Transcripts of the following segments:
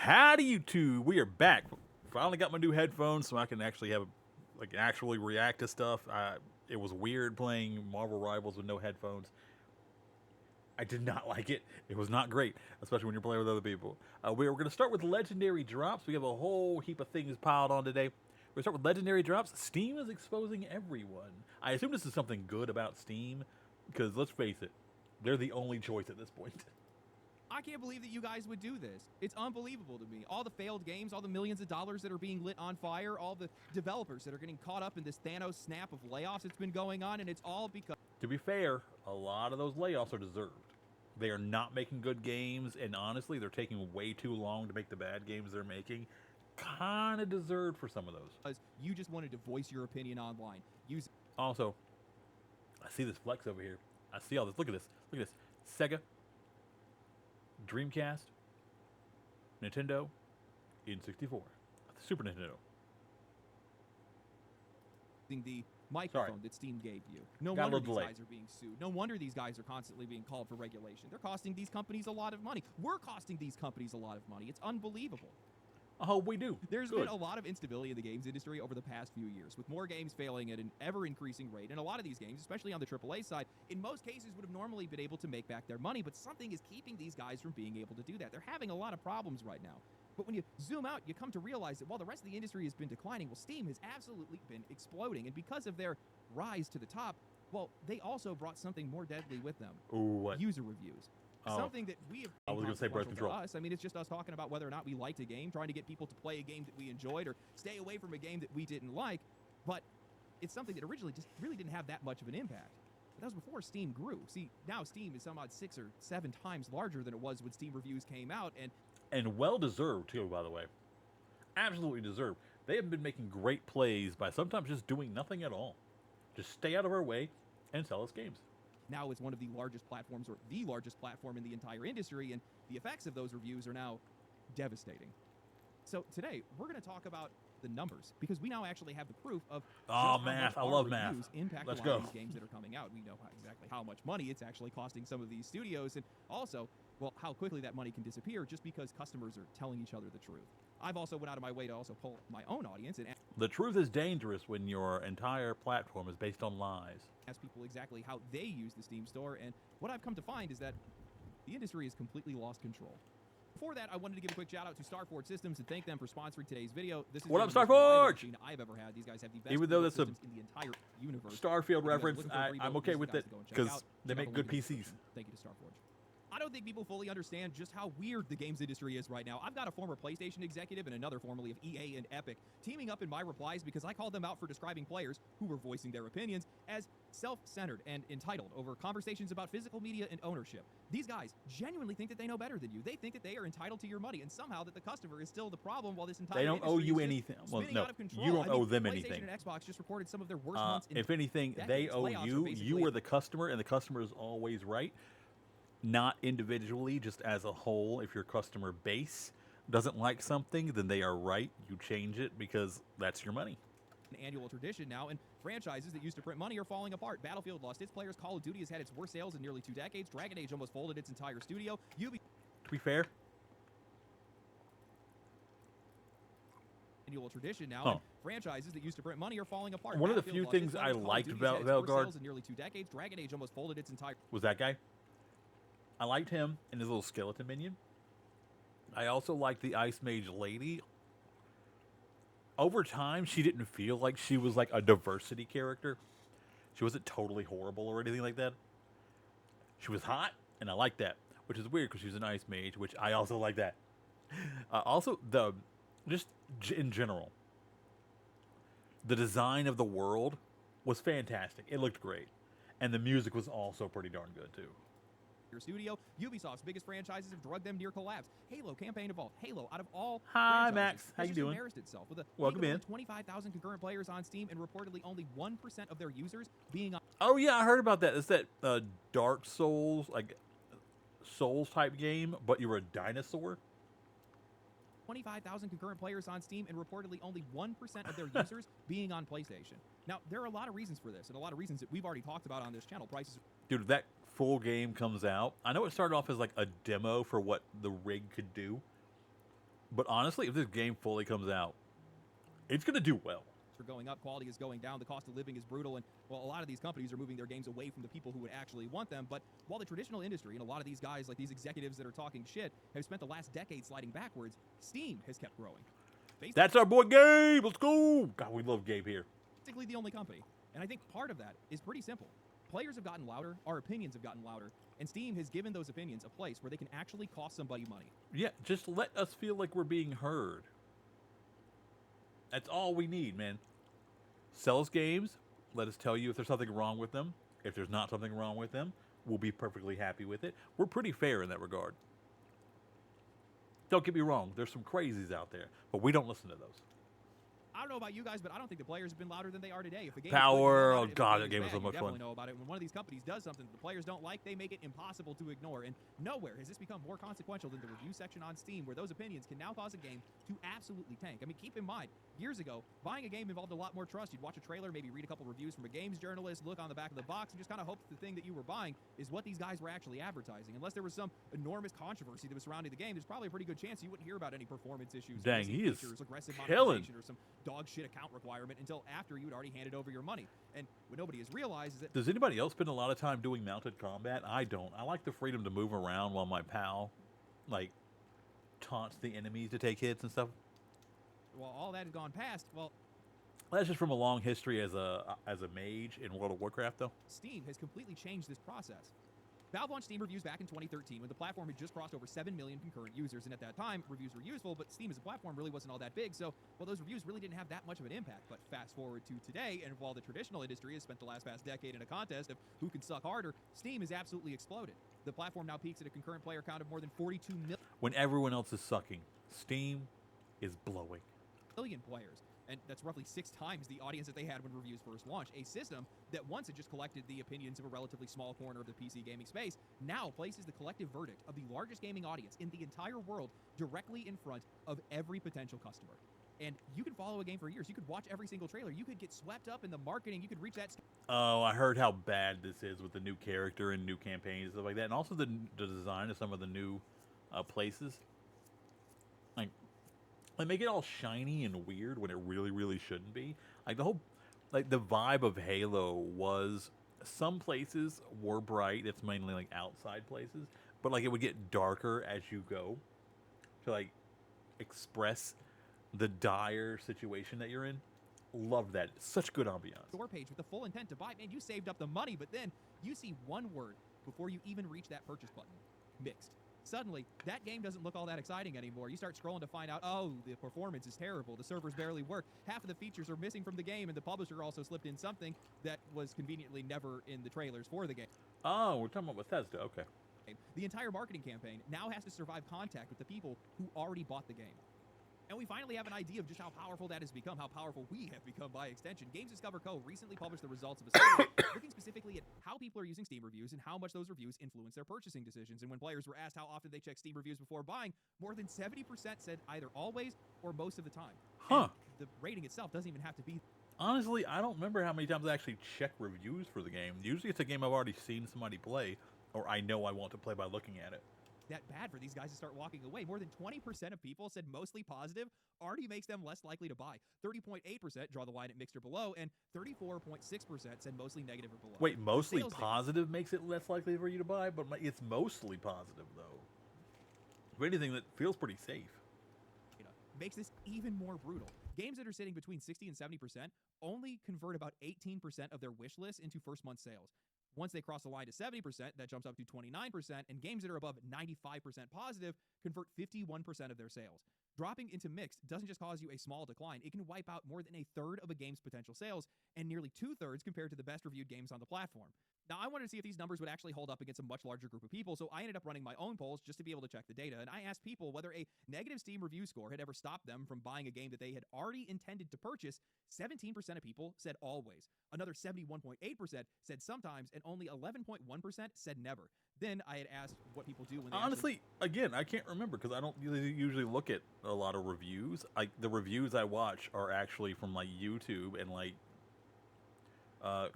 Howdy, YouTube. We are back. Finally got my new headphones, so I can actually actually react to stuff. It was weird playing Marvel Rivals with no headphones. I did not like it. It was not great, especially when you're playing with other people. We're going to start with legendary drops. We have a whole heap of things piled on today. We're going to start with legendary drops. Steam is exposing everyone. I assume this is something good about Steam, because let's face it, they're the only choice at this point. I can't believe that you guys would do this. It's unbelievable to me. All the failed games, all the millions of dollars that are being lit on fire, all the developers that are getting caught up in this Thanos snap of layoffs that's been going on, and it's all because... To be fair, a lot of those layoffs are deserved. They are not making good games, and honestly, they're taking way too long to make the bad games they're making. Kind of deserved for some of those. You just wanted to voice your opinion online. Also, I see this flex over here. I see all this. Look at this. Look at this. Sega, Dreamcast, Nintendo, N64, Super Nintendo. The microphone that Steam gave you. No Got wonder these guys are being sued. No wonder these guys are constantly being called for regulation. They're costing these companies a lot of money. We're costing these companies a lot of money. It's unbelievable. I hope we do. There's been a lot of instability in the games industry over the past few years, with more games failing at an ever-increasing rate. And a lot of these games, especially on the AAA side, in most cases would have normally been able to make back their money, but something is keeping these guys from being able to do that. They're having a lot of problems right now. But when you zoom out, you come to realize that while the rest of the industry has been declining, well, Steam has absolutely been exploding. And because of their rise to the top, well, they also brought something more deadly with them. Ooh, what? User reviews. Something that we have... I was going to say Breath Control. I mean, it's just us talking about whether or not we liked a game, trying to get people to play a game that we enjoyed or stay away from a game that we didn't like. But it's something that originally just really didn't have that much of an impact. But that was before Steam grew. See, now Steam is some odd 6 or 7 times larger than it was when Steam reviews came out. And well-deserved, too, by the way. Absolutely deserved. They have been making great plays by sometimes just doing nothing at all. Just stay out of our way and sell us games. Now it's one of the largest platforms, or the largest platform in the entire industry, and the effects of those reviews are now devastating. So today, we're going to talk about the numbers, because we now actually have the proof of math. I love math. Impact Let's a lot go. of these games that are coming out. We know exactly how much money it's actually costing some of these studios, and also, well, how quickly that money can disappear just because customers are telling each other the truth. I've also went out of my way to also pull my own audience and the truth is dangerous when your entire platform is based on lies. Ask people exactly how they use the Steam store, and what I've come to find is that the industry has completely lost control. Before that, I wanted to give a quick shout out to Starforge Systems and thank them for sponsoring today's video. This is what up, the most Starforge? machine I've ever had. These guys have the best Even though that's systems in the entire universe. Starfield reference, I'm okay with it because they make good PCs. Thank you to Starforge. I don't think people fully understand just how weird the games industry is right now. I've got a former PlayStation executive and another formerly of EA and Epic teaming up in my replies because I called them out for describing players who were voicing their opinions as self-centered and entitled over conversations about physical media and ownership. These guys genuinely think that they know better than you. They think that they are entitled to your money, and somehow that the customer is still the problem while this entire industry industry owe you is anything. Well, spinning no, out of control. you don't owe them PlayStation anything. And Xbox just reported some of their worst months in if anything, decades. they owe Layoffs are you. basically... You are the customer, and the customer is always right. Not individually, just as a whole. If your customer base doesn't like something, then they are right. You change it because that's your money. An annual tradition now, and franchises that used to print money are falling apart. Battlefield lost its players. Call of Duty has had its worst sales in nearly 2 decades. Dragon Age almost folded its entire studio. To be fair, annual tradition now, and franchises that used to print money are falling apart. One of the few things I liked about Velgard in nearly 2 decades. Dragon Age almost folded its entire... was that guy. I liked him and his little skeleton minion. I also liked the Ice Mage lady. Over time, she didn't feel like she was like a diversity character. She wasn't totally horrible or anything like that. She was hot, and I liked that, which is weird because she's an Ice Mage, which I also like that. Also, just in general, the design of the world was fantastic. It looked great, and the music was also pretty darn good too. Your studio, Ubisoft's biggest franchises have drugged them near collapse. Halo campaign evolved. Halo, out of all Hi Max, how you doing? Embarrassed itself with a welcome in. 25,000 concurrent players on Steam and reportedly only 1% of their users being on. Oh yeah, I heard about that. It's that Dark Souls, like Souls type game, but you're a dinosaur. 25,000 concurrent players on Steam and reportedly only 1% of their users being on PlayStation. Now, there are a lot of reasons for this, and a lot of reasons that we've already talked about on this channel. Prices. Dude, that full game comes out. I know it started off as like a demo for what the rig could do. But honestly, if this game fully comes out, it's gonna do well. are going up, quality is going down, the cost of living is brutal, and well, a lot of these companies are moving their games away from the people who would actually want them. But while the traditional industry and a lot of these guys, like these executives that are talking shit, have spent the last decade sliding backwards, Steam has kept growing. That's our boy Gabe. Let's go. God, we love Gabe here. Basically the only company. And I think part of that is pretty simple. Players have gotten louder, our opinions have gotten louder, and Steam has given those opinions a place where they can actually cost somebody money. Yeah, just let us feel like we're being heard. That's all we need, man. Sell us games. Let us tell you if there's something wrong with them. If there's not something wrong with them, we'll be perfectly happy with it. We're pretty fair in that regard. Don't get me wrong, there's some crazies out there, but we don't listen to those. I don't know about you guys, but I don't think the players have been louder than they are today. If a game Power, is oh good, god, if that the game is was so bad, much you fun. definitely know about it. When one of these companies does something that the players don't like, they make it impossible to ignore. And nowhere has this become more consequential than the review section on Steam, where those opinions can now cause a game to absolutely tank. I mean, keep in mind, years ago, buying a game involved a lot more trust. You'd watch a trailer, maybe read a couple reviews from a games journalist, look on the back of the box, and just kind of hope that the thing that you were buying is what these guys were actually advertising. Unless there was some enormous controversy that was surrounding the game, there's probably a pretty good chance you wouldn't hear about any performance issues, Dang, missing he is features, aggressive killing. monetization, or some dog shit account requirement until after you had already handed over your money. And what nobody has realized is that Does anybody else spend a lot of time doing mounted combat? I don't. I like the freedom to move around while my pal, like, taunts the enemies to take hits and stuff. while all that has gone past, well, That's just from a long history as a mage in World of Warcraft, though. Steam has completely changed this process. Valve launched Steam reviews back in 2013 when the platform had just crossed over 7 million concurrent users, and at that time, reviews were useful, but Steam as a platform really wasn't all that big, so, well, those reviews really didn't have that much of an impact. But fast forward to today, and while the traditional industry has spent the past decade in a contest of who can suck harder, Steam has absolutely exploded. The platform now peaks at a concurrent player count of more than 42 When everyone else is sucking, Steam is blowing. million players. And that's roughly 6 times the audience that they had when reviews first launched. A system that once had just collected the opinions of a relatively small corner of the PC gaming space now places the collective verdict of the largest gaming audience in the entire world directly in front of every potential customer. And you can follow a game for years. You could watch every single trailer. You could get swept up in the marketing. You could reach that. Oh, I heard how bad this is with the new character and new campaigns and stuff like that, and also the design of some of the new places. Like, they make it all shiny and weird when it really, really shouldn't be. Like the whole, like the vibe of Halo was some places were bright. It's mainly like outside places, but like it would get darker as you go to like express the dire situation that you're in. Love that. Such good ambiance. Store page with the full intent to buy. Man, you saved up the money, but then you see one word before you even reach that purchase button. Mixed. Suddenly, that game doesn't look all that exciting anymore. You start scrolling to find out, oh, the performance is terrible. The servers barely work. Half of the features are missing from the game, and the publisher also slipped in something that was conveniently never in the trailers for the game. Oh, we're talking about Bethesda. Okay. The entire marketing campaign now has to survive contact with the people who already bought the game. And we finally have an idea of just how powerful that has become, how powerful we have become by extension. Games Discover Co. recently published the results of a study looking specifically at how people are using Steam reviews and how much those reviews influence their purchasing decisions. And when players were asked how often they check Steam reviews before buying, more than 70% said either always or most of the time. Huh. And the rating itself doesn't even have to be. Honestly, I don't remember how many times I actually check reviews for the game. Usually it's a game I've already seen somebody play, or I know I want to play by looking at it. That bad for these guys to start walking away. More than 20% of people said mostly positive already makes them less likely to buy. 30.8% draw the line at mixed or below, and 34.6% said mostly negative or below. Wait, mostly Sales positive makes it less likely for you to buy, but it's mostly positive, though. If anything, that feels pretty safe. data makes this even more brutal. Games that are sitting between 60 and 70% only convert about 18% of their wish list into first month sales. Once they cross the line to 70%, that jumps up to 29%, and games that are above 95% positive convert 51% of their sales. Dropping into mixed doesn't just cause you a small decline, it can wipe out more than a third of a game's potential sales, and nearly 2/3 compared to the best reviewed games on the platform. Now, I wanted to see if these numbers would actually hold up against a much larger group of people, so I ended up running my own polls just to be able to check the data, and I asked people whether a negative Steam review score had ever stopped them from buying a game that they had already intended to purchase. 17% of people said always. Another 71.8% said sometimes, and only 11.1% said never. Then I had asked what people do when they Honestly, again, I can't remember because I don't usually look at a lot of reviews. The reviews I watch are actually from like YouTube and like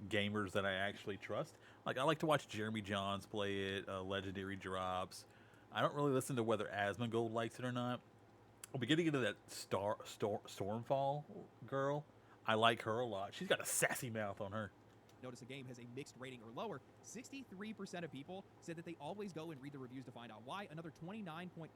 gamers that I actually trust. Like I like to watch Jeremy Johns play it, Legendary Drops. I don't really listen to whether Asmongold likes it or not. We'll be getting into that Stormfall girl. I like her a lot. She's got a sassy mouth on her. Notice a game has a mixed rating or lower, 63% of people said that they always go and read the reviews to find out why. Another 29.8%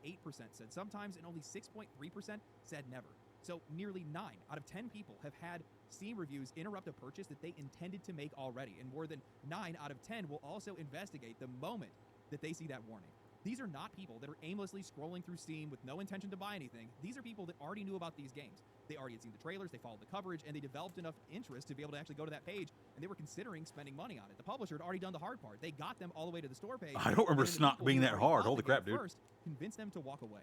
said sometimes, and only 6.3% said never. So nearly 9 out of 10 people have had Steam reviews interrupt a purchase that they intended to make already, and more than 9 out of 10 will also investigate the moment that they see that warning. These are not people that are aimlessly scrolling through Steam with no intention to buy anything. These are people that already knew about these games. They already had seen the trailers, they followed the coverage, and they developed enough interest to be able to actually go to that page, and they were considering spending money on it. The publisher had already done the hard part. They got them all the way to the store page. I don't remember and then the Snot people being who that already hard. bought Holy the game crap, dude. First, convince them to walk away.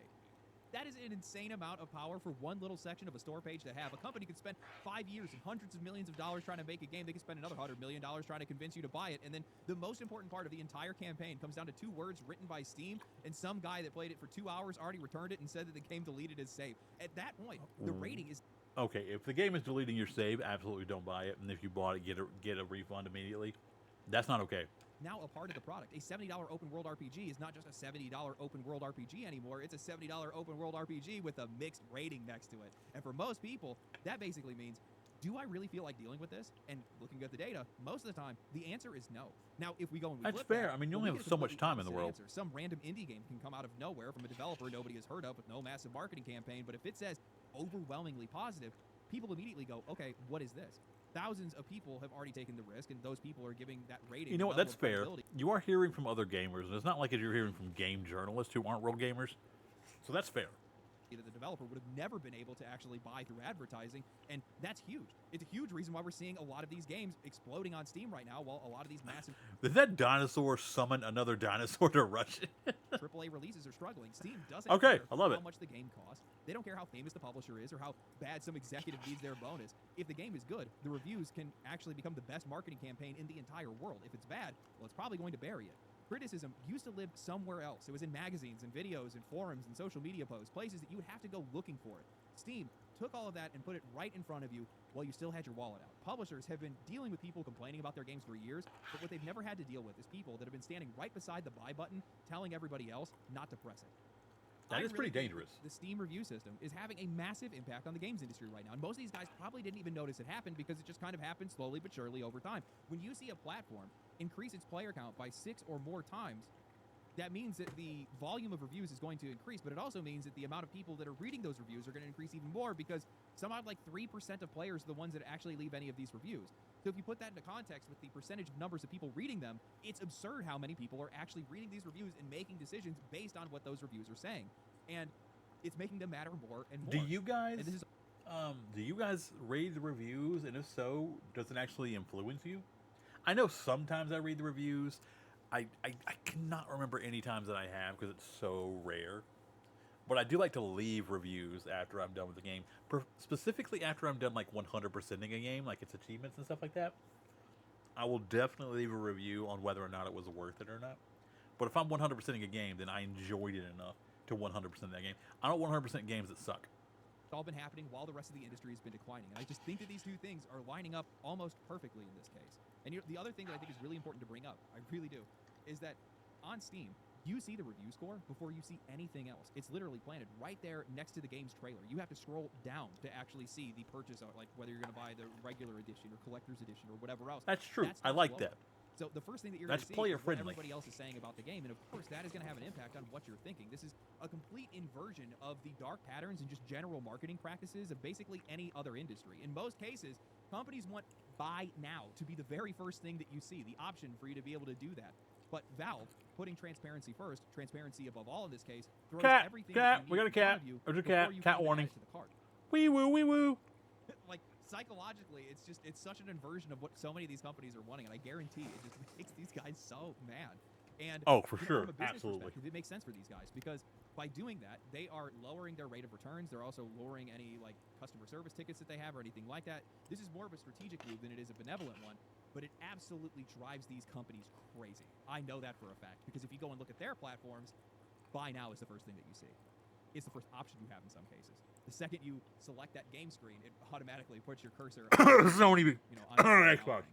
That is an insane amount of power for one little section of a store page to have. A company could spend 5 years and hundreds of millions of dollars trying to make a game. They could spend another $100 million trying to convince you to buy it. And then the most important part of the entire campaign comes down to 2 words written by Steam, and some guy that played it for 2 hours already returned it and said that the game deleted his save. At that point, the rating is... Okay, if the game is deleting your save, absolutely don't buy it. And if you bought it, get a refund immediately. That's not okay. Now a part of the product. A $70 open world RPG is not just a $70 open world RPG anymore. It's a $70 open world RPG with a mixed rating next to it. And for most people, that basically means, do I really feel like dealing with this? And looking at the data, most of the time, the answer is no. Now, if we go and we That's flip fair. that, I mean, you well, only we have get a so much completely time in the opposite world. answer. Some random indie game can come out of nowhere from a developer nobody has heard of with no massive marketing campaign. But if it says overwhelmingly positive, people immediately go, okay, what is this? Thousands of people have already taken the risk, and those people are giving that rating. You know what? level That's of fair. credibility. You are hearing from other gamers, and it's not like you're hearing from game journalists who aren't real gamers. So that's fair. That the developer would have never been able to actually buy through advertising, and that's huge. It's a huge reason why we're seeing a lot of these games exploding on Steam right now, while a lot of these massive Did that dinosaur summon another dinosaur to rush it? AAA releases are struggling. Steam doesn't Okay, care I love how it. much the game costs. They don't care how famous the publisher is or how bad some executive needs their bonus. If the game is good, the reviews can actually become the best marketing campaign in the entire world. If it's bad, well, it's probably going to bury it. Criticism used to live somewhere else. It was in magazines and videos and forums and social media posts, places that you would have to go looking for it. Steam took all of that and put it right in front of you while you still had your wallet out. Publishers have been dealing with people complaining about their games for years, but what they've never had to deal with is people that have been standing right beside the buy button telling everybody else not to press it. That I is pretty really think dangerous. The Steam review system is having a massive impact on the games industry right now. And most of these guys probably didn't even notice it happened because it just kind of happened slowly but surely over time. When you see a platform increase its player count by 6 or more times, that means that the volume of reviews is going to increase, but it also means that the amount of people that are reading those reviews are going to increase even more because somehow like 3% of players are the ones that actually leave any of these reviews. So if you put that into context with the percentage of numbers of people reading them, it's absurd how many people are actually reading these reviews and making decisions based on what those reviews are saying. And it's making them matter more and more. Do you guys And this is read the reviews? And if so, does it actually influence you? I know sometimes I read the reviews. I cannot remember any times that I have because it's so rare. But I do like to leave reviews after I'm done with the game. Specifically after I'm done like 100%ing a game, like its achievements and stuff like that. I will definitely leave a review on whether or not it was worth it or not. But if I'm 100%ing a game, then I enjoyed it enough to 100% that game. I don't 100% games that suck. It's all been happening while the rest of the industry has been declining. And I just think that these two things are lining up almost perfectly in this case. And the other thing that I think is really important to bring up, I really do, is that on Steam, you see the review score before you see anything else. It's literally planted right there next to the game's trailer. You have to scroll down to actually see the purchase, like whether you're going to buy the regular edition or collector's edition or whatever else. That's true. That's I not like slower. that. So the first thing that you're That's going to see is what player-friendly. everybody else is saying about the game, and of course that is going to have an impact on what you're thinking. This is a complete inversion of the dark patterns and just general marketing practices of basically any other industry. In most cases, companies want buy now to be the very first thing that you see, the option for you to be able to do that. But Valve, putting transparency first, transparency above all in this case, throws Cat, everything cat, that you we need got a in front cat. of you There's a before cat. you Cat can even warning. add to the cart. Wee woo, wee woo. Like psychologically, it's such an inversion of what so many of these companies are wanting, and I guarantee it just makes these guys so mad. And Oh, for you know, sure. from a business Absolutely. perspective, it makes sense for these guys because by doing that, they are lowering their rate of returns. They're also lowering any like customer service tickets that they have or anything like that. This is more of a strategic move than it is a benevolent one, but it absolutely drives these companies crazy. I know that for a fact because if you go and look at their platforms, buy now is the first thing that you see. It's the first option you have in some cases. The second you select that game screen, it automatically puts your cursor Sony on Xbox.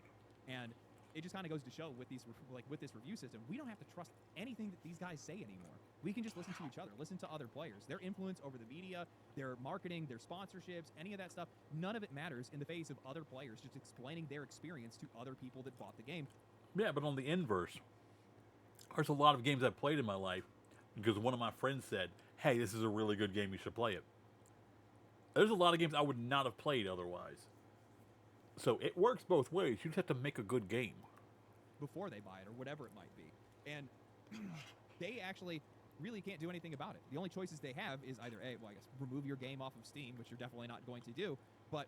And it just kind of goes to show with these with this review system, we don't have to trust anything that these guys say anymore. We can just listen to each other, listen to other players, their influence over the media, their marketing, their sponsorships, any of that stuff. None of it matters in the face of other players just explaining their experience to other people that bought the game. Yeah, but on the inverse, there's a lot of games I've played in my life because one of my friends said, "Hey, this is a really good game. You should play it." There's a lot of games I would not have played otherwise. So it works both ways. You just have to make a good game Before they buy it or whatever it might be. And they actually really can't do anything about it. The only choices they have is either, I guess, remove your game off of Steam, which you're definitely not going to do, but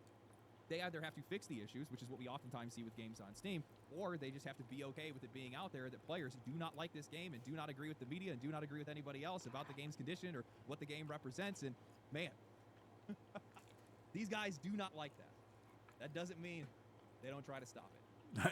they either have to fix the issues, which is what we oftentimes see with games on Steam, or they just have to be okay with it being out there that players do not like this game and do not agree with the media and do not agree with anybody else about the game's condition or what the game represents. And man, these guys do not like that. That doesn't mean they don't try to stop it.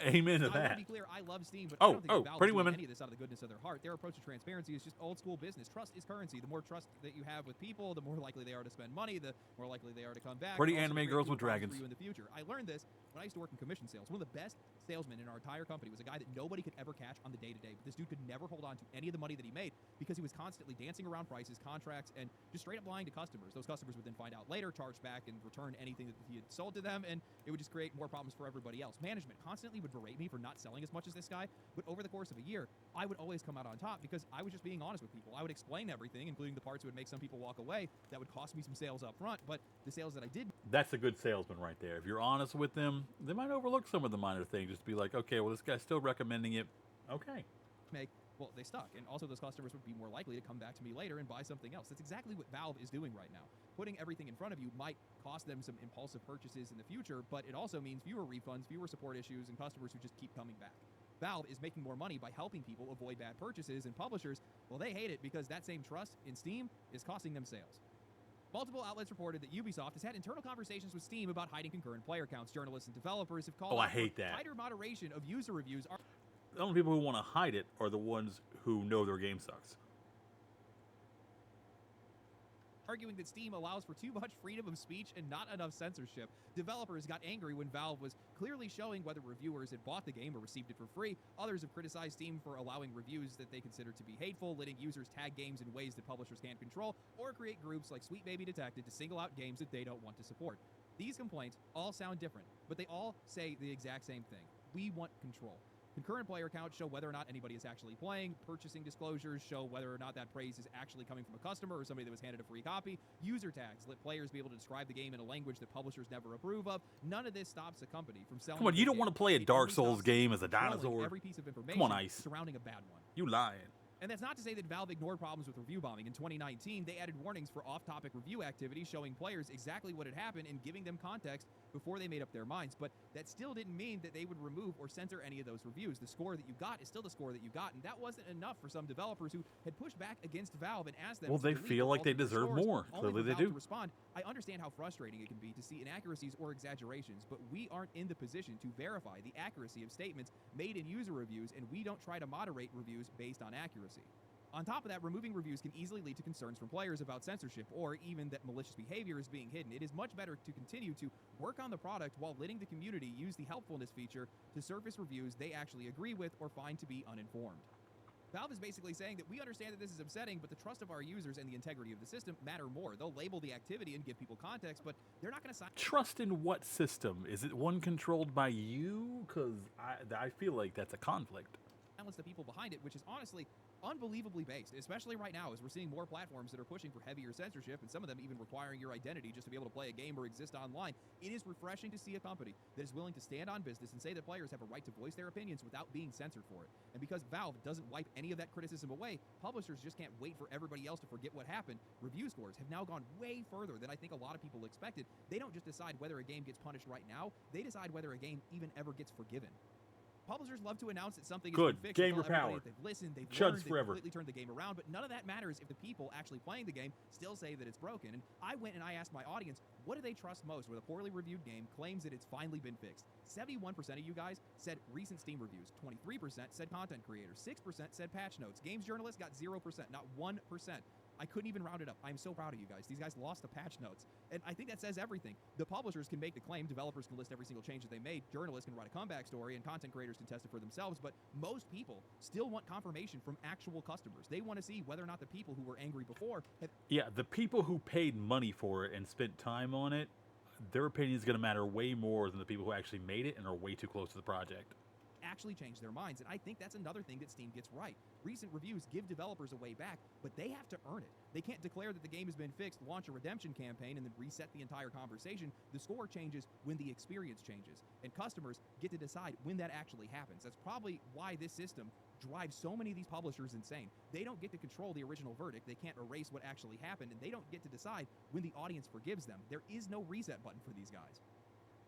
Amen to I want that. to be clear, I love Steam, but Oh, I don't think oh, Valve Pretty is doing Women. any of this out of the goodness of their heart. Their approach to transparency is just old school business. Trust is currency. The more trust that you have with people, the more likely they are to spend money, the more likely they are to come back. Pretty and also anime create girls cool with products dragons. for you in the future. I learned this when I used to work in commission sales. One of the best salesmen in our entire company was a guy that nobody could ever catch on the day-to-day. But this dude could never hold on to any of the money that he made because he was constantly dancing around prices, contracts, and just straight up lying to customers. Those customers would then find out later, charge back, and return anything that he had sold to them, and it would just create more problems for everybody else. Management constantly would berate me for not selling as much as this guy, but over the course of a year, I would always come out on top because I was just being honest with people. I would explain everything, including the parts that would make some people walk away. That would cost me some sales up front, but the sales that I did That's a good salesman right there. If you're honest with them, they might overlook some of the minor things. Just be like, okay, well, this guy's still recommending it. Okay. make, well, they stuck. And also those customers would be more likely to come back to me later and buy something else. That's exactly what Valve is doing right now. Putting everything in front of you might cost them some impulsive purchases in the future, but it also means fewer refunds, fewer support issues, and customers who just keep coming back. Valve is making more money by helping people avoid bad purchases, and publishers, well, they hate it because that same trust in Steam is costing them sales. Multiple outlets reported that Ubisoft has had internal conversations with Steam about hiding concurrent player counts. Journalists and developers have called Oh, I out for hate that. tighter moderation of user reviews. The only people who want to hide it are the ones who know their game sucks. Arguing that Steam allows for too much freedom of speech and not enough censorship. Developers got angry when Valve was clearly showing whether reviewers had bought the game or received it for free. Others have criticized Steam for allowing reviews that they consider to be hateful, letting users tag games in ways that publishers can't control, or create groups like Sweet Baby Detected to single out games that they don't want to support. These complaints all sound different, but they all say the exact same thing. We want control. Concurrent player counts show whether or not anybody is actually playing. Purchasing disclosures show whether or not that praise is actually coming from a customer or somebody that was handed a free copy. User tags let players be able to describe the game in a language that publishers never approve of. None of this stops a company from selling. Come on, you don't want to play a It Dark only Souls stops game as a trolling dinosaur. every piece of information Come on, Ice. surrounding a bad one. You lying. And that's not to say that Valve ignored problems with review bombing. In 2019, they added warnings for off-topic review activity, showing players exactly what had happened and giving them context before they made up their minds. But that still didn't mean that they would remove or censor any of those reviews. The score that you got is still the score that you got, and that wasn't enough for some developers who had pushed back against Valve and asked them Well, to they delete feel the like they alternate deserve scores, more. only Clearly for they Valve to do. respond. I understand how frustrating it can be to see inaccuracies or exaggerations, but we aren't in the position to verify the accuracy of statements made in user reviews, and we don't try to moderate reviews based on accuracy. On top of that, removing reviews can easily lead to concerns from players about censorship or even that malicious behavior is being hidden. It is much better to continue to work on the product while letting the community use the helpfulness feature to surface reviews they actually agree with or find to be uninformed. Valve is basically saying that we understand that this is upsetting, but the trust of our users and the integrity of the system matter more. They'll label the activity and give people context, but they're not going to sign. Trust in what system? Is it one controlled by you? Because I feel like that's a conflict. Silence the people behind it, which is honestly unbelievably based, especially right now as we're seeing more platforms that are pushing for heavier censorship and some of them even requiring your identity just to be able to play a game or exist online. It is refreshing to see a company that is willing to stand on business and say that players have a right to voice their opinions without being censored for it. And because Valve doesn't wipe any of that criticism away, publishers just can't wait for everybody else to forget what happened. Review scores have now gone way further than I think a lot of people expected. They don't just decide whether a game gets punished right now, they decide whether a game even ever gets forgiven. Publishers love to announce that something Good. has been fixed. Gamer and tell everybody power. that they've listened, they've Chuds learned, they've forever. completely turned the game around, but none of that matters if the people actually playing the game still say that it's broken. And I went and I asked my audience, what do they trust most when a poorly reviewed game claims that it's finally been fixed? 71% of you guys said recent Steam reviews, 23% said content creators, 6% said patch notes. Games journalists got 0%, not 1%. I couldn't even round it up. I'm so proud of you guys. These guys lost the patch notes. And I think that says everything. The publishers can make the claim, developers can list every single change that they made, journalists can write a comeback story, and content creators can test it for themselves, but most people still want confirmation from actual customers. They want to see whether or not the people who were angry before have Yeah, the people who paid money for it and spent time on it, their opinion is going to matter way more than the people who actually made it and are way too close to the project. actually changed their minds. And I think that's another thing that Steam gets right. Recent reviews give developers a way back, but they have to earn it. They can't declare that the game has been fixed, launch a redemption campaign, and then reset the entire conversation. The score changes when the experience changes, and customers get to decide when that actually happens. That's probably why this system drives so many of these publishers insane. They don't get to control the original verdict. They can't erase what actually happened, and they don't get to decide when the audience forgives them. There is no reset button for these guys.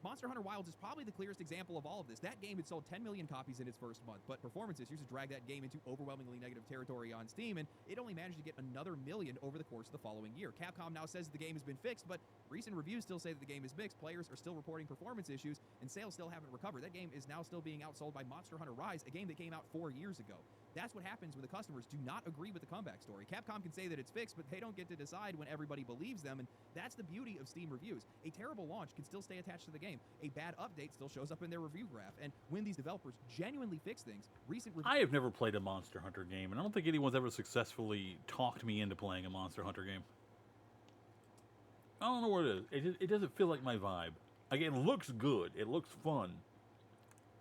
Monster Hunter Wilds is probably the clearest example of all of this. That game had sold 10 million copies in its first month, but performance issues had dragged that game into overwhelmingly negative territory on Steam, and it only managed to get another million over the course of the following year. Capcom now says that the game has been fixed, but recent reviews still say that the game is mixed. Players are still reporting performance issues, and sales still haven't recovered. That game is now still being outsold by Monster Hunter Rise, a game that came out 4 years ago. That's what happens when the customers do not agree with the comeback story. Capcom can say that it's fixed, but they don't get to decide when everybody believes them, and that's the beauty of Steam reviews. A terrible launch can still stay attached to the game. A bad update still shows up in their review graph, and when these developers genuinely fix things, recent reviews... I have never played a Monster Hunter game, and I don't think anyone's ever successfully talked me into playing a Monster Hunter game. I don't know what it is. It doesn't feel like my vibe. Like, it looks good. It looks fun.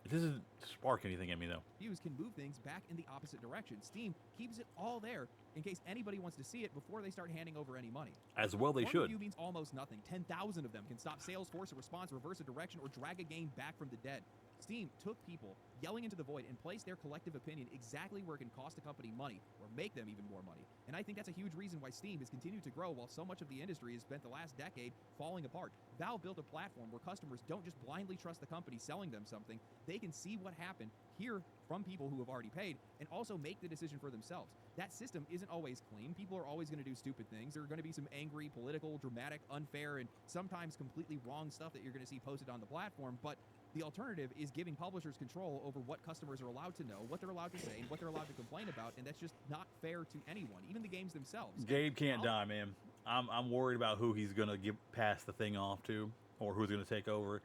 It doesn't spark anything in me, though. Reviews can move things back in the opposite direction. Steam keeps it all there in case anybody wants to see it before they start handing over any money. As well they One should. review means almost nothing. 10,000 of them can stop sales, force a response, reverse a direction, or drag a game back from the dead. Steam took people yelling into the void and placed their collective opinion exactly where it can cost a company money or make them even more money. And I think that's a huge reason why Steam has continued to grow while so much of the industry has spent the last decade falling apart. Valve built a platform where customers don't just blindly trust the company selling them something. They can see what happened, hear from people who have already paid, and also make the decision for themselves. That system isn't always clean. People are always going to do stupid things. There are going to be some angry, political, dramatic, unfair, and sometimes completely wrong stuff that you're going to see posted on the platform, but the alternative is giving publishers control over what customers are allowed to know, what they're allowed to say, and what they're allowed to complain about, and that's just not fair to anyone, even the games themselves. Gabe can't die, man. I'm worried about who he's going to pass the thing off to, or who's going to take over,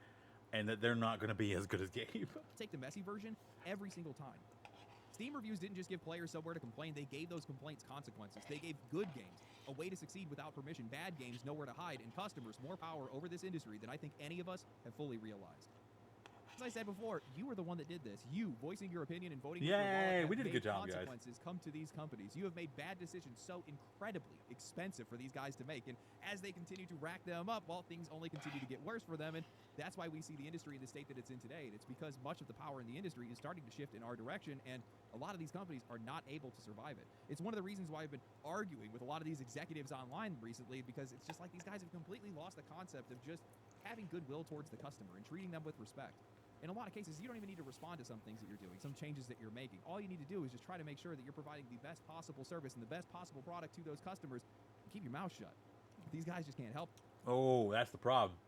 and that they're not going to be as good as Gabe. Take the messy version every single time. Steam reviews didn't just give players somewhere to complain, they gave those complaints consequences. They gave good games a way to succeed without permission, bad games nowhere to hide, and customers more power over this industry than I think any of us have fully realized. As I said before, you are the one that did this. You, voicing your opinion and voting with your wallet, Yay, we did a made good job, guys. consequences come to these companies. You have made bad decisions so incredibly expensive for these guys to make. And as they continue to rack them up, well, things only continue to get worse for them. And that's why we see the industry in the state that it's in today. And it's because much of the power in the industry is starting to shift in our direction. And a lot of these companies are not able to survive it. It's one of the reasons why I've been arguing with a lot of these executives online recently, because it's just like these guys have completely lost the concept of just having goodwill towards the customer and treating them with respect. In a lot of cases, you don't even need to respond to some things that you're doing, some changes that you're making. All you need to do is just try to make sure that you're providing the best possible service and the best possible product to those customers, and keep your mouth shut. These guys just can't help. Oh, that's the problem.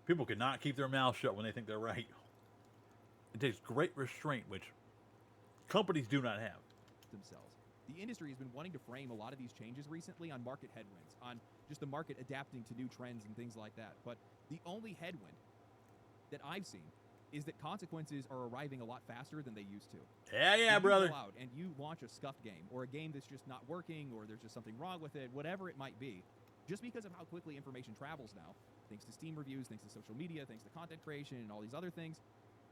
People cannot keep their mouth shut when they think they're right. It takes great restraint, which companies do not have. Themselves. The industry has been wanting to frame a lot of these changes recently on market headwinds, on just the market adapting to new trends and things like that. But the only headwind that I've seen is that consequences are arriving a lot faster than they used to. Yeah, If brother. you go out and you launch a scuffed game, or a game that's just not working, or there's just something wrong with it, whatever it might be, just because of how quickly information travels now, thanks to Steam reviews, thanks to social media, thanks to content creation, and all these other things,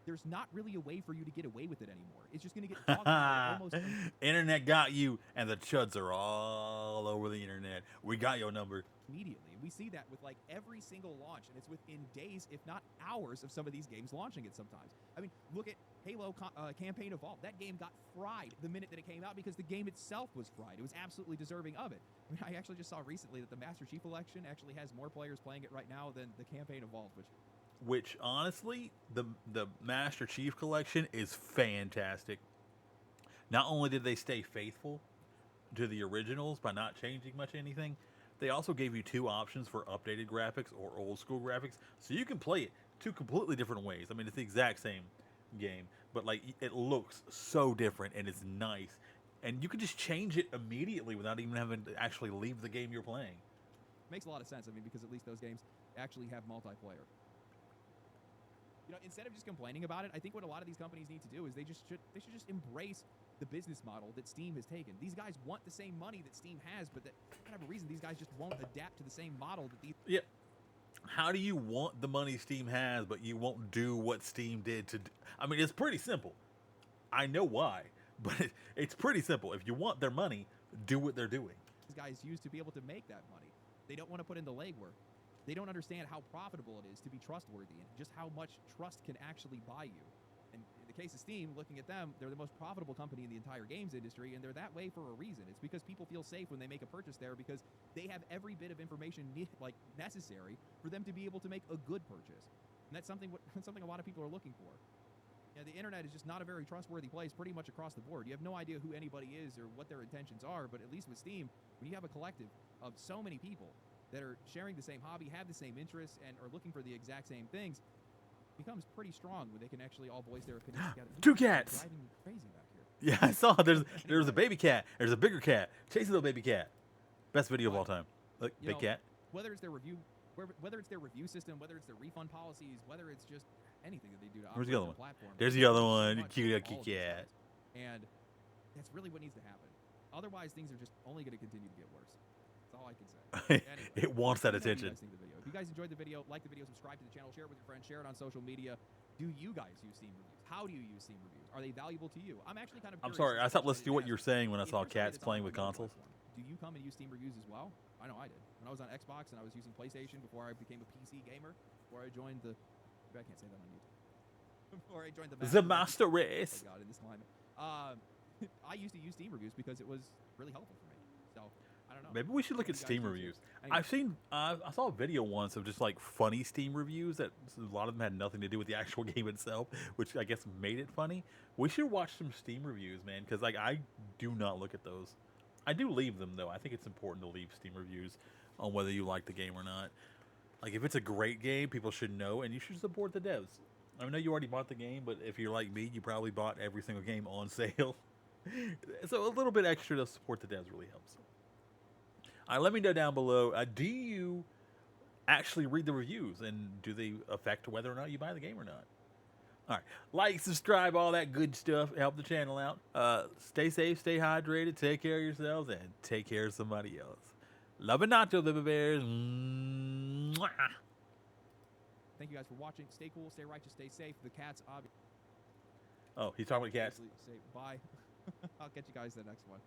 there's not really a way for you to get away with it anymore. It's just going to get dogged out almost Internet got you, and the chuds are all over the internet. We got your number. immediately. We see that with like every single launch, and it's within days, if not hours, of some of these games launching it sometimes. I mean, look at Halo Campaign Evolved. That game got fried the minute that it came out because the game itself was fried. It was absolutely deserving of it. I mean, I actually just saw recently that the Master Chief Collection actually has more players playing it right now than the Campaign Evolved, Which, honestly, the Master Chief Collection is fantastic. Not only did they stay faithful to the originals by not changing much anything, they also gave you 2 options for updated graphics or old school graphics, so you can play it 2 completely different ways. I mean, it's the exact same game, but like it looks so different and it's nice. and you can just change it immediately without even having to actually leave the game you're playing. Makes a lot of sense. I mean, because at least those games actually have multiplayer. You know, instead of just complaining about it, I think what a lot of these companies need to do is they should just embrace the business model that Steam has taken. These guys want the same money that Steam has, but for whatever reason, these guys just won't adapt to the same model that these. Yeah. How do you want the money Steam has, but you won't do what Steam did to? I mean, it's pretty simple. I know why, but it's pretty simple. If you want their money, do what they're doing. Guys use to be able to make that money. They don't want to put in the legwork. They don't understand how profitable it is to be trustworthy and just how much trust can actually buy you. And in the case of Steam, looking at them, they're the most profitable company in the entire games industry, and they're that way for a reason. It's because people feel safe when they make a purchase there because they have every bit of information necessary for them to be able to make a good purchase. And that's something a lot of people are looking for. You know, the internet is just not a very trustworthy place pretty much across the board. You have no idea who anybody is or what their intentions are, but at least with Steam, when you have a collective of so many people that are sharing the same hobby, have the same interests, and are looking for the exact same things, it becomes pretty strong when they can actually all voice their opinions together. Two cats! Driving me crazy back here. Yeah, I saw. There's a baby cat. There's a bigger cat. Chase the little baby cat. Best video of all time. Look, big cat. Whether it's their review system, whether it's their refund policies, whether it's just anything that they do to Where's the other operate their one? platform. There's the other so one. much Cute all of these cat. guys. And that's really what needs to happen. Otherwise, things are just only going to continue to get worse. That's all I can say. Anyway, It wants that let me know what you attention. guys think of the video. If you guys enjoyed the video, like the video, subscribe to the channel, share it with your friends, share it on social media. Do you guys use Steam reviews? How do you use Steam reviews? Are they valuable to you? I'm actually kind of I'm curious sorry. I stopped especially listening to what as you were saying when I if saw you're somebody cats that's on playing the with Xbox consoles. One, do you come and use Steam reviews as well? I know I did. When I was on Xbox and I was using PlayStation before I became a PC gamer, before I joined the... I can't say that on YouTube. Before I joined The Master Race. Oh, God, in this climate. I used to use Steam reviews because it was really helpful for me. So, I don't know. Maybe we should look What at do you Steam guys use reviews. it? Anyway, I've seen. I saw a video once of just like funny Steam reviews that a lot of them had nothing to do with the actual game itself, which I guess made it funny. We should watch some Steam reviews, man, because like I do not look at those. I do leave them though. I think it's important to leave Steam reviews on whether you like the game or not. Like if it's a great game, people should know, and you should support the devs. I know you already bought the game, but if you're like me, you probably bought every single game on sale. So a little bit extra to support the devs really helps. All right, let me know down below. Do you actually read the reviews, and do they affect whether or not you buy the game or not? All right, like, subscribe, all that good stuff. Help the channel out. Stay safe, stay hydrated, take care of yourselves, and take care of somebody else. Love and nacho, Baby Bears. Mwah. thank you guys for watching. Stay cool, stay righteous, stay safe. The cats, obviously. Oh, he's talking about cats. Say bye. I'll catch you guys in the next one.